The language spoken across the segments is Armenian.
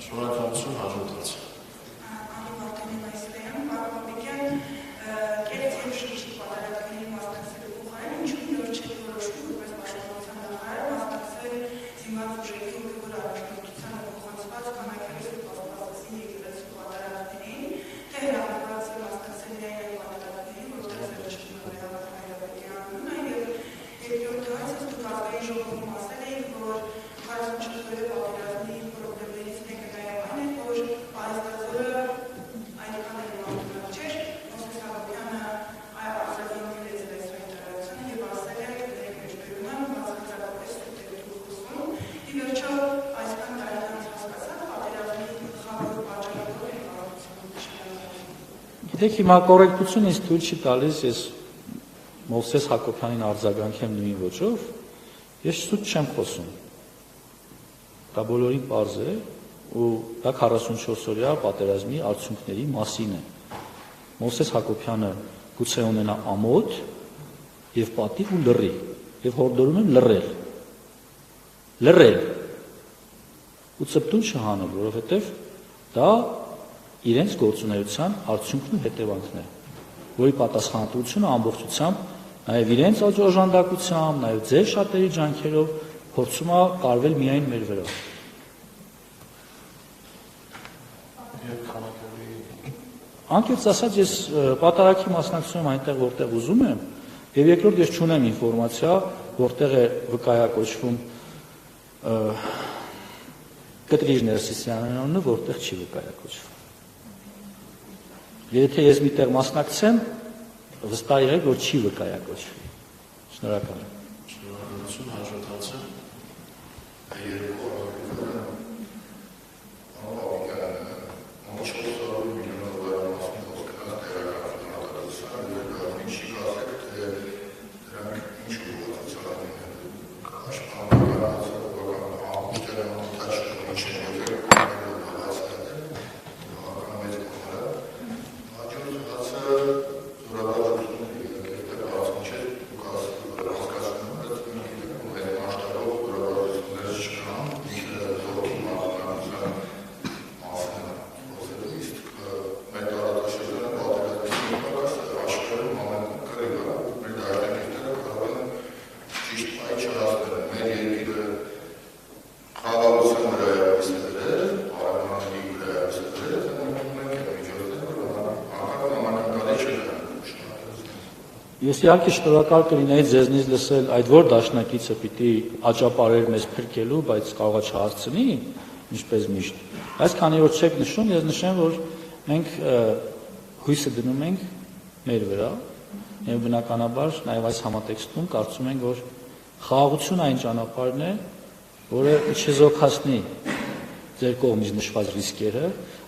Շնորհակալություն, հաջորդած։ Գիտեք, հիմա կոռեկտություն ինձ թույլ չի տալիս, ես Մովսես Հակոբյանին արձագանքեմ նույն ոճով, ես սուտ չեմ խոսում։ Դա բոլորին պարզ է, ու դա 44-օրյա պատերազմի արդյունքների մասին է։ Մովսես Հակոբյանը գուցե ունենա ամոթ եւ պատիվ ու լռի, եւ հորդորում եմ լռել։ Լռել։ Ու ծպտուն չհանել, որովհետեւ դա իրենց գործունեության արդյունքն ու հետևանքն է, որի պատասխանատվությունը ամբողջությամբ նաև իրենց օժանդակությամբ, նաև ձեր շատերի ջանքերով փորձում է կարվել միայն մեր վրա։ Անկեղծ ասած, ես պատարագի մասնակցում եմ այնտեղ, որտեղ ուզում եմ, եւ երկրորդ ես չունեմ ինֆորմացիա, որտեղ է վկայակոչվում Կտրիժ Ներսիսյանի անունը, որտեղ չի վկայակոչվում։ Եթե ես միտեղ մասնակցեմ, վստահ եղեք, որ չի վկայակոչվի։ Շնորհակալ եմ։ Շնորհակալություն, հաջորդածը։ Ես իհարկե շնորհակալ կլինեի ձեզնից լսել այդ որ դաշնակիցը պիտի աճապարեր մեզ փրկելու, բայց կարողա չհասցնի, ինչպես միշտ։ Այս քանի որ չեք նշում, ես նշեմ, որ մենք հույսը դնում ենք մեր վրա, եւ բնականաբար նաեւ այս համատեքստում կարծում ենք, որ խաղաղությունը այն ճանապարհն է, որը չեզոքացնի ձեր կողմից նշված ռիսկերը,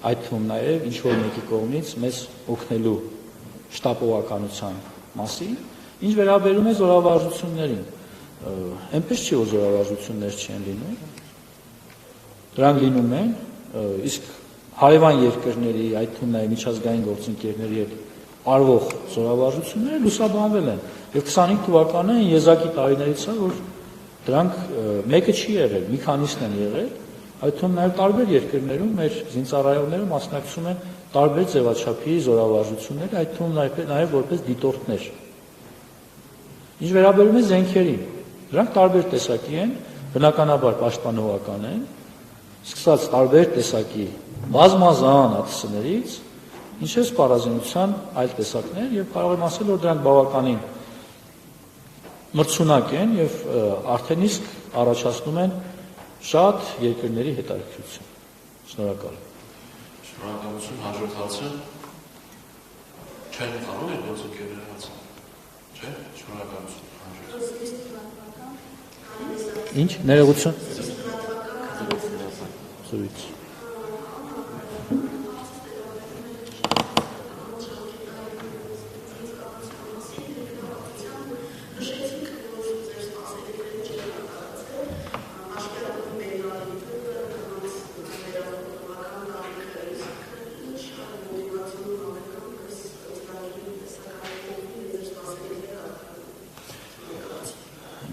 այդ թվում նաեւ ինչ որ մեկի կողմից մեզ օգնելու շտապողականության մասին, ինչ վերաբերում է զորավարժություններին, այնպես չի, որ զորավարժություններ չեն լինում, դրանք լինում են, իսկ հարևան երկրների, այդ թվում նաև միջազգային գործընկերների հետ արվող զորավարժությունները լուսաբանվել են, եւ 25 թվականը եզակի տարիներից է, որ դրանք մեկը չի եղել, մի քանիսն են եղել, այդ թվում նաև տարբեր երկրներում մեր զինծառայողները մասնակցում են տարբեր ձևաչափի զորավարժություններ, այդ թվում նաև որպես դիտորդներ։ Ինչ վերաբերում է զենքերին, դրանք տարբեր տեսակի են, բնականաբար պաշտպանողական են, սկսած տարբեր տեսակի բազմազան ԱԹՍ-ներից, ինչպես սպառազինության այլ տեսակներ, եւ կարող եմ ասել, որ դրանք բավականին մրցունակ են եւ արդեն իսկ առաջացնում են շատ երկրների հետաքրքրություն։ Շնորհակալ եմ։ Շնորհակալություն, հաջորդածը։ Չեն կարող եք գործընկերները հացը։ Չէ՞, շնորհակալություն։ Ինչ, ներողություն։ Զրույց։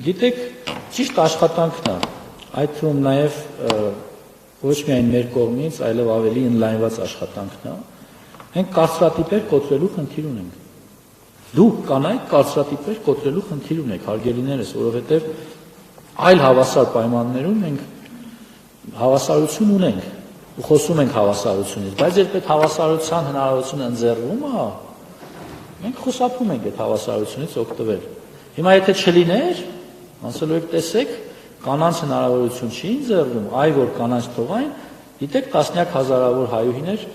Գիտեք, ճիշտ աշխատանքն է, այդ թվում նաև ոչ միայն մեր կողմից, այլև ավելի ինլայնված աշխատանքն է, մենք կարծրատիպեր կոտրելու խնդիր ունենք։ Դուք կանայք կարծրատիպեր կոտրելու խնդիր ունեք, հարգելիներս, որովհետև այլ հավասար պայմաններում մենք հավասարություն ունենք ու խոսում ենք հավասարությունից, բայց երբ այդ հավասարության հնարավորությունը ընձեռվում է, մենք խուսափում ենք այդ հավասարությունից օգտվել։ Հիմա եթե չլիներ, ասելու եք, տեսեք, կանանց հնարավորություն չի ընձեռվում, այ որ կանանց թողային, գիտեք, տասնյակ հազարավոր հայուհիներ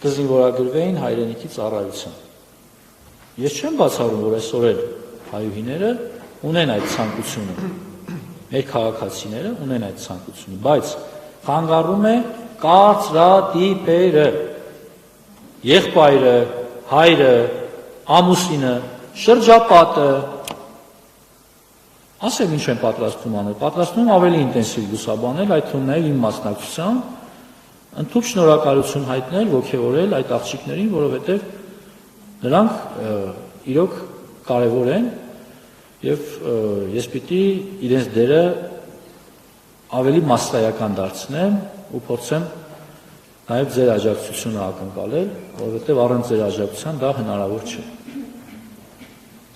կզինվորագրվեին հայրենիքի ծառայության։ Ես չեմ բացառում, որ այսօր էլ հայուհիները ունեն այդ ցանկությունը, մեր քաղաքացիները ունեն այդ ցանկությունը, բայց խանգարում է կարծրատիպերը, եղբայրը, հայրը, ամուսինը, շրջապատը, ասեմ ինչ են պատրաստում անել, պատրաստում ավելի ինտենսիվ լուսաբանել, այդ թվում նաև իմ մասնակցությամբ, ընդհանուր շնորհակալություն հայտնել, ոգևորել այդ աղջիկներին, որովհետև նրանք իրոք կարևոր են եւ ես պիտի իրենց դերը ավելի մասսայական դարձնեմ ու փորձեմ նաև ձեր աջակցությունը ակնկալել, որովհետև առանց ձեր աջակցության դա հնարավոր չէ։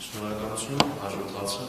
Շնորհակալություն, հաջորդացը։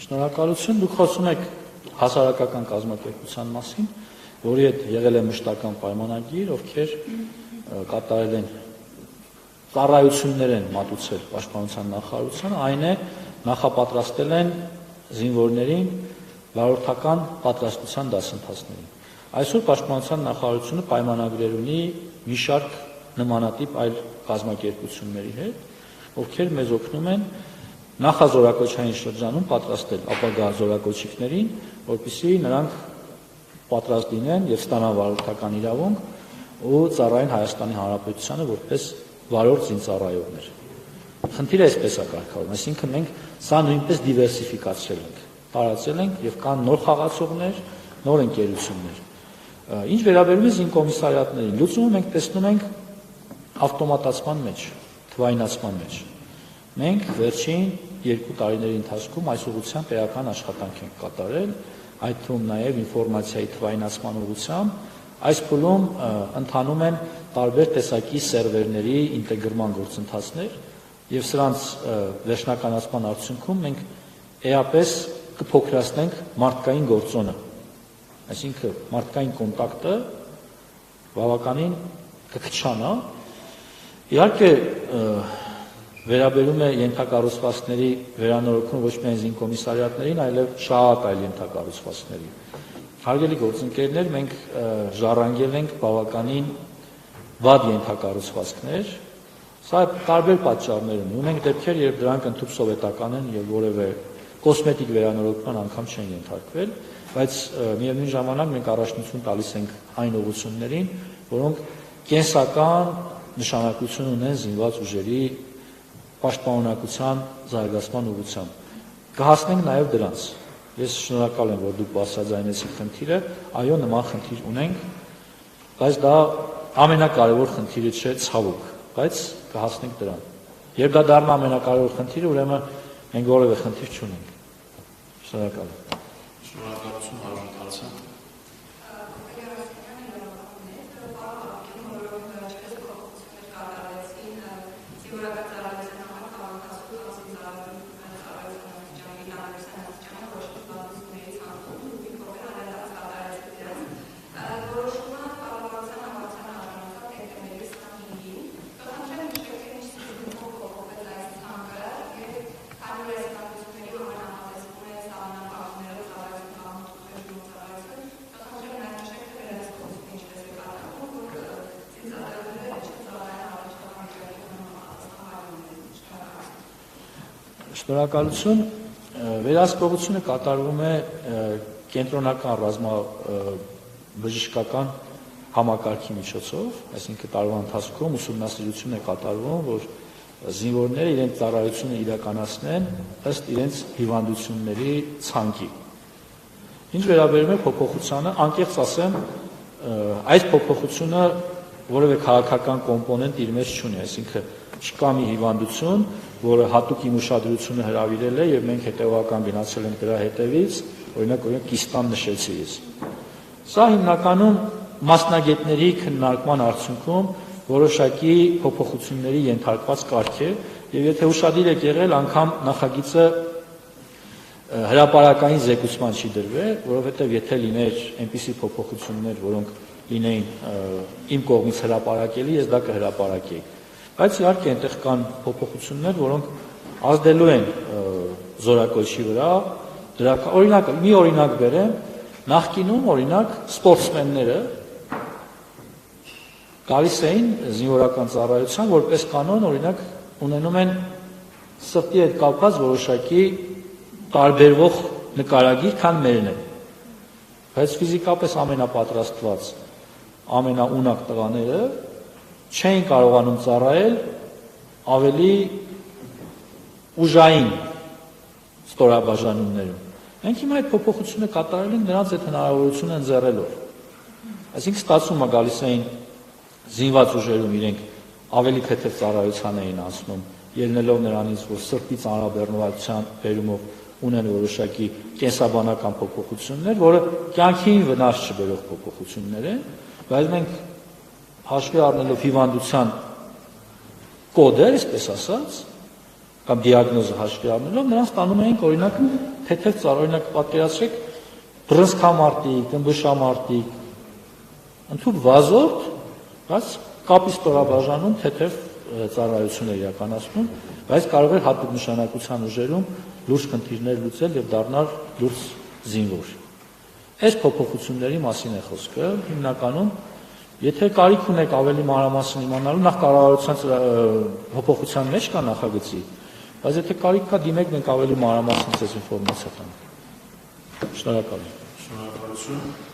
Շնորհակալություն, դուք խոսում եք հասարակական կազմակերպության մասին, որի հետ եղել է մշտական պայմանագիր, ովքեր կատարել են ծառայություններ են մատուցել պաշտպանության նախարարությանը, այն է նախապատրաստել են զինվորներին վարորդական պատրաստության դասընթացներին։ Այսօր պաշտպանության նախարարությունը պայմանագրեր ունի մի շարք նմանատիպ այլ կազմակերպությունների հետ, ովքեր մեզ օգնում են նախազորակոչային շրջանում պատրաստել ապագա զորակոչիկներին, որպեսզի նրանք պատրաստ լինեն եւ ստանան վարորդական իրավունք ու ծառայեն Հայաստանի Հանրապետությանը որպես վարորդ զինծառայողներ։ Խնդիրը այսպես է կարգավորվում, այսինքն մենք սա նույնպես դիվերսիֆիկացրել ենք, տարածել ենք եւ կան նոր խաղացողներ, նոր ընկերություններ։ Ինչ վերաբերում է զինկոմիսարիատներին, լուծումը մենք տեսնում ենք ավտոմատացման մեջ, թվայնացման մեջ։ Մենք վերջին 2 տարիների ընթացքում այս ուղղությամբ էական աշխատանք ենք կատարել, այդ թվում նաև ինֆորմացիայի թվայնացման ուղղությամբ, այս փուլում ընթանում են տարբեր տեսակի սերվերների ինտեգրման գործընթացներ եւ սրանց վերջնականացման արդյունքում մենք էապես կփոքրացնենք մարդկային գործոնը, այսինքն մարդկային կոնտակտը բավականին կքչանա, իհարկե վերաբերում է ենթակառուցվածքների վերանորոգում ոչ միայն զինկոմիսարիատներին, այլև շատ այլ ենթակառուցվածքների։ Հարգելի գործընկերներ, մենք ժառանգել ենք բավականին վատ ենթակառուցվածքներ, սա տարբեր պատճառներ ունի։ Ունենք դեպքեր, երբ դրանք ընդհանուր սովետական են եւ որևէ կոսմետիկ վերանորոգման անգամ չեն ենթարկվել, բայց միևնույն ժամանակ մենք առաջնություն տալիս ենք այն ուղղություններին, որոնք կենսական նշանակություն ունեն զինված ուժերի պաշտպանունակության զարգացման ուղղությամբ։ Կհասնենք նաև դրանց։ Ես շնորհակալ եմ, որ դուք բարձրաձայնեցիք խնդիրը, այո, նման խնդիր ունենք, բայց դա ամենակարևոր խնդիրը չէ, ցավոք, բայց կհասնենք դրան։ Երբ դա դառնա ամենակարևոր խնդիրը, ուրեմն մենք որևէ խնդիր չունենք։ Շնորհակալ եմ։ Շնորհակալություն, հաջորդացը։ Շնորհակալություն, վերահսկողությունը կատարվում է կենտրոնական բժշկական համակարգի միջոցով, այսինքն տարվա ընթացքում ուսումնասիրություն է կատարվում, որ զինվորները իրենց ծառայությունը իրականացնեն ըստ իրենց հիվանդությունների ցանկի։ Ինչ վերաբերում է փոփոխությանը, անկեղծ ասեմ, այս փոփոխությունը որևէ քաղաքական կոմպոնենտ իր մեջ չունի, այսինքն չկա մի հիվանդություն, որը հատուկ իմ ուշադրությունը հրավիրել է եւ մենք հետեւական գնացել ենք դրա հետևից, օրինակ կիստան նշեցի ես։ Սա հիմնականում մասնագետների քննարկման արդյունքում որոշակի փոփոխությունների ենթարկված կարգ է եւ եթե ուշադիր եք եղել, անգամ նախագիծը հրապարակային զեկուցման չի դրվել, որովհետեւ եթե լիներ այնպիսի փոփոխություններ, որոնք լինեին իմ կողմից հրապարակելի, ես դա կհրապարակեի։ Բայց իհարկե այնտեղ կան փոփոխություններ, որոնք ազդելու են զորակոչի վրա, օրինակ մի օրինակ բերեմ, նախկինում օրինակ սպորտսմենները գալիս էին զինվորական ծառայության, որպես կանոն օրինակ ունենում են սրտի հետ կապված որոշակի տարբերվող նկարագիր, քան մերն են։ Բայց ֆիզիկապես ամենապատրաստված, ամենաունակ տղաները չէին կարողանում ծառայել ավելի ուժային ստորաբաժանումներում։ Մենք հիմա այդ փոփոխությունը կատարել ենք նրանց այդ հնարավորությունը ընձեռելով։ Այսինքն ստացվում է գալիս էին զինված ուժերում իրենք ավելի թեթև ծառայության էին անցնում, ելնելով նրանից, որ սրտի ծանրաբեռնվածության բերումով ունեն որոշակի կենսաբանական փոփոխություններ, որը կյանքին վնաս չբերող փոփոխություններ են, բայց մենք հաշվի առնելով հիվանդության կոդը, այսպես ասած, կամ դիագնոզը հաշվի առնելով, նրանց տանում էինք օրինակ թեթև ծառայորինակ պատկերացրեք բռնցքամարտիկ, ըմբշամարտիկ, ընդհանուր վազորդ, բայց կապի ստորաբաժանում թեթև ծառայություն է իրականացնում, բայց կարող էր հատուկ նշանակության ուժերում լուրջ խնդիրներ լուծել եւ դառնալ լուրջ զինվոր։ Այս փոփոխությունների մասին է խոսքը, հիմնականում եթե կարիք ունեք ավելի մանրամասն իմանալու, նախ կառավարության փոփոխության մեջ կա նախագծի, բայց եթե կարիք կա, դիմեք, մենք ավելի մանրամասն ձեզ ինֆորմացիա տանք։ Շնորհակալ եմ։ Շնորհակալություն։